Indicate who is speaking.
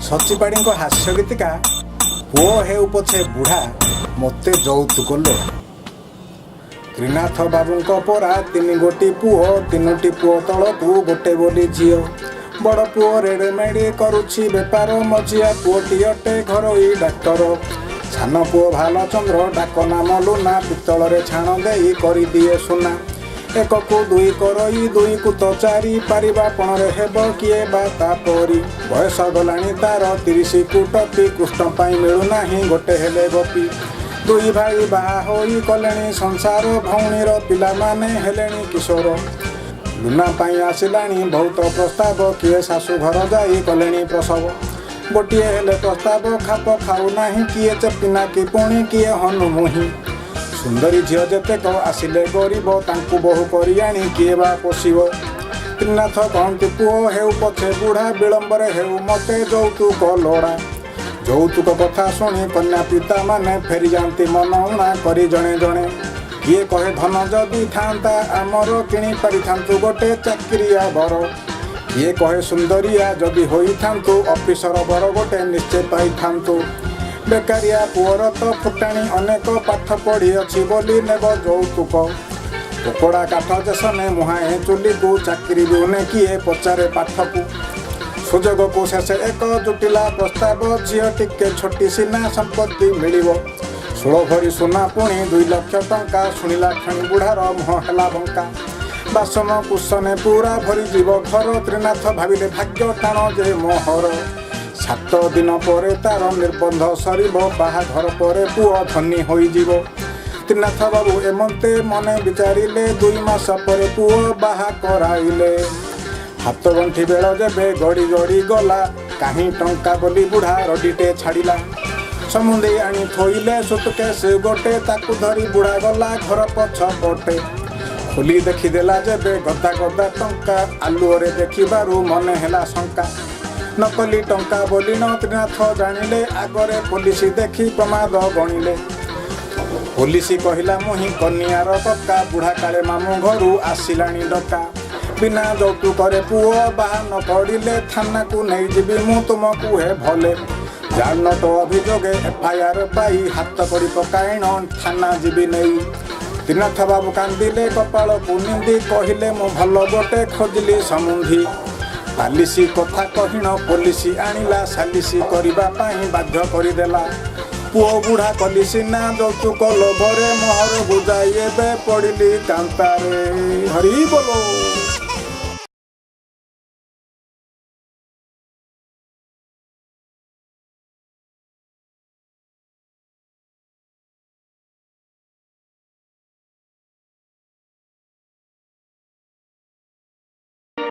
Speaker 1: ସଚିପାଢ଼ୀ ହାସ୍ୟ ଗୀତିକା ପୁଅ ହେଉ ପଛେ ବୁଢ଼ା ମୋତେ ଯୌତୁକ ଲୋ। ତ୍ରିନାଥ ବାବୁଙ୍କ ପରା 3 ଗୋଟି ପୁଅ 3ଟି ପୁଅ ତଳକୁ ଗୋଟେ ବୋଲି ଝିଅ। ବଡ଼ ପୁଅ ରେଡ଼ମେଡ଼ି କରୁଛି ବେପାର, ମଝିଆ ପୁଅଟି ଅଟେ ଘରୋଇ ଡାକ୍ତର। ସାନ ପୁଅ ଭାଲଚନ୍ଦ୍ର ଡାକ ନାମ ଲୁନା, ପିତ୍ତଳରେ ଛାଣ ଦେଇ କରିଦିଏ ସୁନା। 1କୁ 2 କରଇ 2କୁ ତ 4, ପାରିବା ପଣରେ ହେବ କିଏ ବା ତାପରି। ବୟସ ଗଲାଣି ତାର 30କୁ ଟପି, କୃଷ୍ଣ ପାଇଁ ମିଳୁନାହିଁ ଗୋଟେ ହେଲେ ଗୋପୀ। 2 ଭାଇ ବାହା ହୋଇ କଲେଣି ସଂସାର, ଭଉଣୀର ପିଲାମାନେ ହେଲେଣି କିଶୋର। ଲୁନା ପାଇଁ ଆସିଲାଣି ବହୁତ ପ୍ରସ୍ତାବ, କିଏ ଶାଶୁ ଘର ଯାଇ କଲେଣି ପ୍ରସବ। ଗୋଟିଏ ହେଲେ ପ୍ରସ୍ତାବ ଖାପ ଖାଉନାହିଁ, କିଏ ଚେପିନା କି ପୁଣି କିଏ ହନୁମୁହିଁ। ସୁନ୍ଦରୀ ଝିଅ ଯେତେକ ଆସିଲେ ଗରିବ, ତାଙ୍କୁ ବୋହୂ କରି ଆଣି କିଏ ବା ପୋଷିବ। ତ୍ରିନାଥ କହନ୍ତି ପୁଅ ହେଉ ପଛେ ବୁଢ଼ା, ବିଳମ୍ବରେ ହେଉ ମୋତେ ଯୌତୁକ ଲୋଡ଼ା। ଯୌତୁକ କଥା ଶୁଣି କନ୍ୟା ପିତା ମାନେ ଫେରିଯାଆନ୍ତି ମନ ଉଣା କରି ଜଣେ ଜଣେ। କିଏ କହେ ଧନ ଯଦି ଥାନ୍ତା ଆମର, କିଣି ପାରିଥାନ୍ତୁ ଗୋଟେ ଚାକିରିଆ ବର। କିଏ କହେ ସୁନ୍ଦରିଆ ଯଦି ହୋଇଥାନ୍ତୁ, ଅଫିସର ବର ଗୋଟେ ନିଶ୍ଚୟ ପାଇଥାନ୍ତୁ। ବେକାରିଆ ପୁଅର ତ ଫୁଟାଣି ଅନେକ, ପାଠ ପଢ଼ିଅଛି ବୋଲି ନେବ ଯୌତୁକ। ପୋକଡ଼ା କାଠ ଦେଶନେ ମୁହାଁଏ ଚୁଲିକୁ, ଚାକିରି ବିହୁନେ କିଏ ପଚାରେ ପାଠକୁ। ସୁଯୋଗକୁ ଶେଷେ ଏକ ଜୁଟିଲା ପ୍ରସ୍ତାବ, ଝିଅ ଟିକେ ଛୋଟି ସିନା ସମ୍ପତ୍ତି ମିଳିବ। 16 ଭରି ସୁନା ପୁଣି 2 ଲକ୍ଷ ଟଙ୍କା, ଶୁଣିଲା କ୍ଷଣି ବୁଢ଼ାର ମୁହଁ ହେଲା ବଙ୍କା। ବାସନ କୁସନେ ପୁରା ଭରିଯିବ ଘର, ତ୍ରିନାଥ ଭାବିଲେ ଭାଗ୍ୟ ଟାଣ ଯେ ମୋହର। 7 ଦିନ ପରେ ତାର ନିର୍ବନ୍ଧ ସରିବ, ବାହାଘର ପରେ ପୁଅ ଧନୀ ହୋଇଯିବ। ତ୍ରିନାଥ ବାବୁ ଏମନ୍ତେ ମନେ ବିଚାରିଲେ, 2 ମାସ ପରେ ପୁଅ ବାହା କରାଇଲେ। ହାତ ଗଣ୍ଠି ବେଳ ଯେବେ ଗଡ଼ି ଗଡ଼ି ଗଲା, କାହିଁ ଟଙ୍କା ବୋଲି ବୁଢ଼ା ରଡ଼ିଟେ ଛାଡ଼ିଲା। ସମୁଦେଇ ଆଣି ଥୋଇଲେ ସୁଟକେସ୍ ଗୋଟେ, ତାକୁ ଧରି ବୁଢ଼ା ଗଲା ଘର ପଛ ପଟେ। ଖୋଲି ଦେଖିଦେଲା ଯେବେ ଗଦା ଗଦା ଟଙ୍କା, ଆଲୁଅରେ ଦେଖିବାରୁ ମନେ ହେଲା ଶଙ୍କା। ନକଲି ଟଙ୍କା ବୋଲି ତ୍ରିନାଥ ଜାଣିଲେ, ଆଗରେ ପୋଲିସ ଦେଖି ପ୍ରମାଦ ଗଣିଲେ। ପୋଲିସ କହିଲା ମୁହିଁ କନିଆର କକା, ବୁଢ଼ା କାଳେ ମାମୁଁ ଘରୁ ଆସିଲାଣି ଡକା। ବିନା ଯୌତୁକରେ ପୁଅ ବାହା ନ ପଡ଼ିଲେ, ଥାନାକୁ ନେଇଯିବି ମୁଁ ତୁମକୁ ହେ ଭଲେ। ଜାଲନୋଟ ଅଭିଯୋଗେ FIR ପାଇ, ହାତ କରି ପକାଇଣ ଥାନା ଯିବି ନେଇ। ତ୍ରିନାଥ ବାବୁ କାନ୍ଦିଲେ କପାଳକୁ ନିନ୍ଦି, କହିଲେ ମୁଁ ଭଲ ଗୋଟେ ଖୋଜିଲି ସମୁନ୍ଧି। ପାଲିସି କଥା କହିଣ ପୋଲିସ ଆଣିଲା, ସାଲିସି କରିବା ପାଇଁ ବାଧ୍ୟ କରିଦେଲା। ପୁଅ ବୁଢ଼ା କଲି ସିନା ଯୌତୁକ ଲୋଭରେ, ମୋହର ବୁଝାଇ ଏବେ ପଡ଼ିଲି କାନ୍ତାରେ। ହରି ବୋଲ।